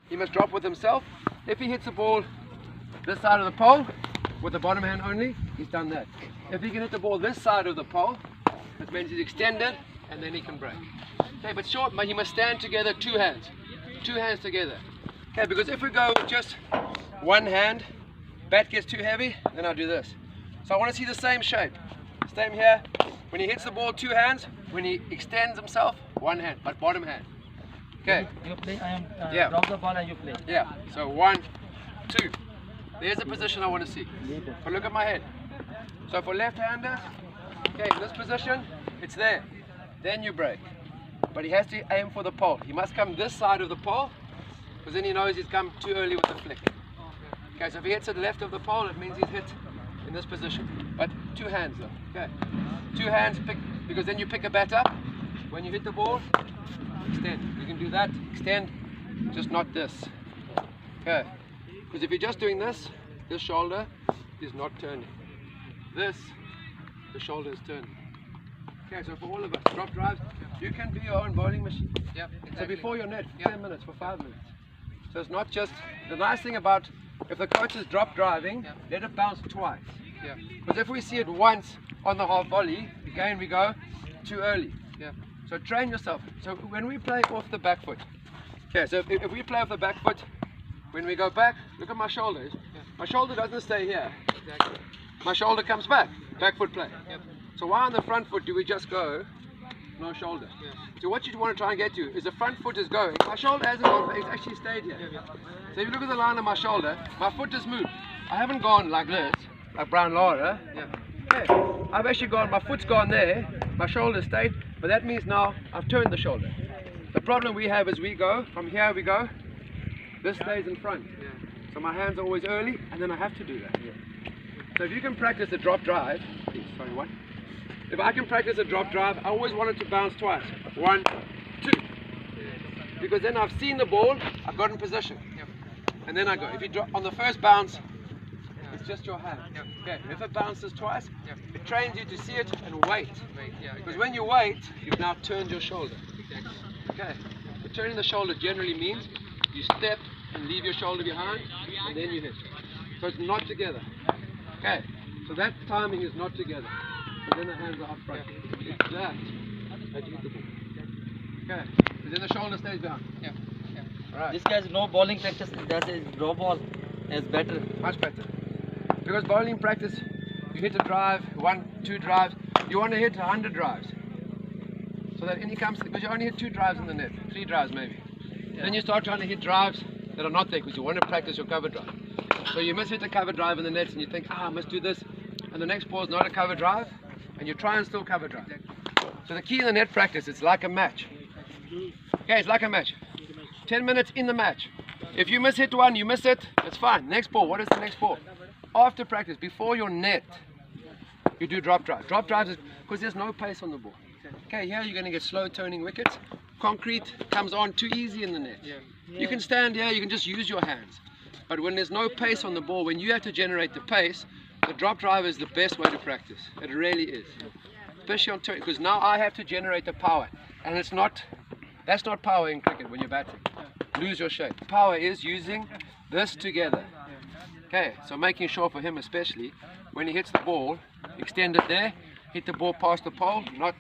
he must drop with himself. If he hits the ball this side of the pole, with the bottom hand only, he's done that. If he can hit the ball this side of the pole, that means he's extended, and then he can break. Okay, but short, he must stand together, two hands together. Okay, because if we go with just one hand, bat gets too heavy, then I'll do this. So I want to see the same shape. Same here. When he hits the ball, two hands. When he extends himself, one hand, but bottom hand. Okay. You play, I am Yeah. drop the ball and you play. Yeah. So 1, 2. There's the position I want to see. But look at my head. So for left-hander, okay, in this position, it's there. Then you break. But he has to aim for the pole. He must come this side of the pole, because then he knows he's come too early with the flick. Okay, so if he hits at the left of the pole, it means he's hit in this position. But two hands though. Okay. Two hands, because then you pick a bat up. When you hit the ball, extend. You can do that, extend, just not this. Okay. Because if you're just doing this, this shoulder is not turning. This, the shoulder is turning. Okay, so for all of us, drop drives, you can be your own bowling machine. Yep, exactly. So before your net, for 10 minutes, for 5 minutes. So it's not just, the nice thing about, if the coach is drop driving, let it bounce twice. Yeah. Because if we see it once on the half volley, again we go too early. Yeah. So train yourself. So when we play off the back foot, okay, so if we play off the back foot, when we go back, look at my shoulders. Yeah. My shoulder doesn't stay here. Exactly. My shoulder comes back, back foot play. Yep. So why on the front foot do we just go no shoulder? Yeah. So what you want to try and get to is the front foot is going. My shoulder hasn't gone, it's actually stayed here. Yeah. So if you look at the line of my shoulder, my foot has moved. I haven't gone like this, like Brown Laura. Yeah. Okay. I've actually gone, my foot's gone there, my shoulder stayed, but that means now I've turned the shoulder. The problem we have is we go, from here we go, this stays in front. Yeah. So my hands are always early, and then I have to do that. So if you can practice a drop drive, sorry, what? If I can practice a drop drive, I always want it to bounce twice. 1, 2. Because then I've seen the ball, I've got in position. Yep. And then I go. If you drop on the first bounce, it's just your hand. Yep. Okay. If it bounces twice, Yep. it trains you to see it and wait. Right. Yeah. Because when you wait, you've now turned your shoulder. Exactly. Okay. But turning the shoulder generally means you step and leave your shoulder behind, and then you hit. So it's not together. Okay. So that timing is not together. So then the hands are up front. It's that you hit the ball. Okay. So then the shoulder stays behind. Yeah. Yeah. All right. This guy's no bowling practice, does a drop ball is better. Much better. Because bowling practice, you hit a drive, 1, 2 drives. You want to hit 100 drives. So that any comes, because you only hit 2 drives in the net, 3 drives maybe. Yeah. Then you start trying to hit drives that are not there because you want to practice your cover drive. So you must hit a cover drive in the nets and you think, I must do this. And the next ball is not a cover drive, and you try and still cover drive. So the key in the net practice, it's like a match. Okay, it's like a match. 10 minutes in the match. If you miss hit one, you miss it, it's fine. Next ball, what is the next ball? After practice, before your net, you do drop drive. Drop drives is because there's no pace on the ball. Okay, here you're going to get slow turning wickets. Concrete comes on too easy in the net. Yeah. You can stand here, you can just use your hands. But when there's no pace on the ball, when you have to generate the pace, the drop drive is the best way to practice. It really is. Especially on turn, because now I have to generate the power. And it's not, that's not power in cricket when you're batting. Lose your shape. Power is using this together. Okay, so making sure for him especially, when he hits the ball, extend it there, hit the ball past the pole, not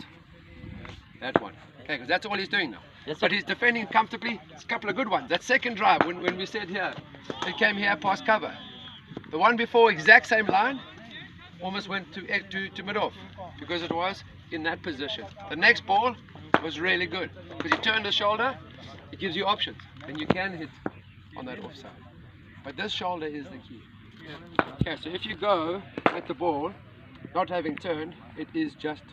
that one. Okay, because that's all he's doing now. Yes, But he's defending comfortably. It's a couple of good ones. That second drive, when we said here, it came here past cover. The one before, exact same line, almost went to mid-off because it was in that position. The next ball was really good because he turned the shoulder, it gives you options, and you can hit on that offside. But this shoulder is the key. Okay, so if you go at the ball, not having turned, it is just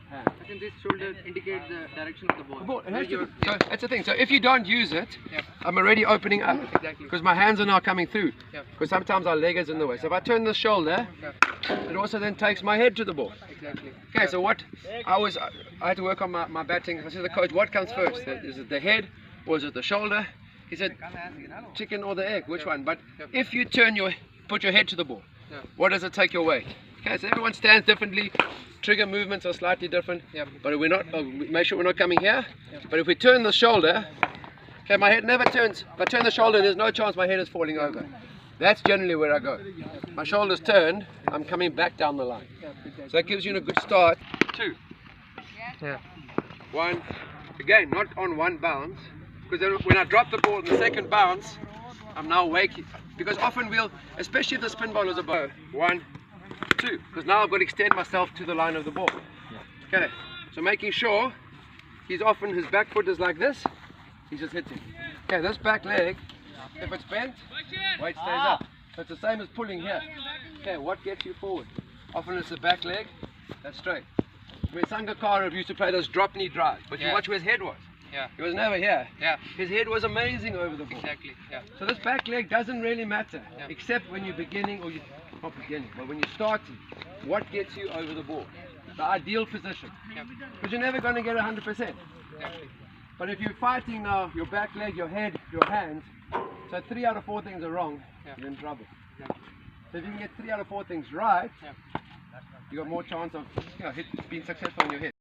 hand. I think this shoulder indicates the direction of the ball. The ball, it has to be. Yeah. So that's the thing. So if you don't use it, Yeah. I'm already opening up. Exactly. Because my hands are now coming through. Yeah. Because sometimes our leg is in the way. So if I turn the shoulder, Yeah. it also then takes my head to the ball. Exactly. Okay, so what I had to work on my batting. I said to the coach, what comes first? Is it the head or is it the shoulder? He said, chicken or the egg, which one? But if you put your head to the ball, Yeah. what does it take your weight? Okay, so everyone stands differently. Trigger movements are slightly different. Yeah. But we make sure we're not coming here. But if we turn the shoulder, Okay, my head never turns. If I turn the shoulder, there's no chance my head is falling over. That's generally where I go. My shoulder's turned, I'm coming back down the line. So that gives you a good start. 2. Yeah. 1. Again, not on one bounce. Because then when I drop the ball in the second bounce, I'm now waking. Because often we'll, especially if the spin ball is a bow. 1, 2. Because now I've got to extend myself to the line of the ball. Okay, so making sure he's often, his back foot is like this, he's just hitting. Okay, this back leg, if it's bent, weight stays up. So it's the same as pulling here. Okay, what gets you forward? Often it's the back leg, that's straight. When Sangakkara used to play those drop knee drives, but you watch where his head was. Yeah. He was never here. Yeah. His head was amazing over the ball. Exactly. Yeah. So this back leg doesn't really matter, Yeah. except when you're beginning, or not beginning, but when you're starting, what gets you over the ball? The ideal position. Yeah. Because you're never going to get 100%. Exactly. But if you're fighting now, your back leg, your head, your hands, so 3 out of 4 things are wrong, you're in trouble. Yeah. So if you can get 3 out of 4 things right, Yeah. you got more chance of being successful in your head.